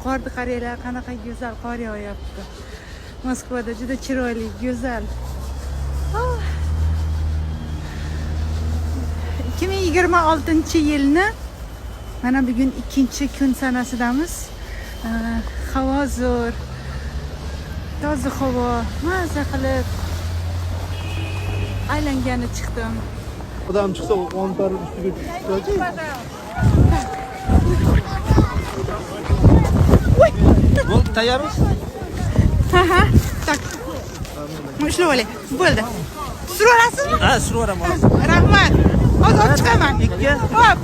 Qorni qaranglar, qanaqa go'zal qor yog'yapti. Moskvada juda chiroyli, go'zal. 2026-yilni mana bugun 2-kun sanasidamiz. Havo zo'r. Toza havo, maza qilib aylangani chiqdim. Odam chiqsa, o'ntar ustiga tushadi. Bo'ldi, tayyormiz? Ha. Tak. Ushlab oling. Bo'ldi. Suraverasizmi? Ha, suraveraman. Rahmat. Hozir chiqaman. 2. Hop.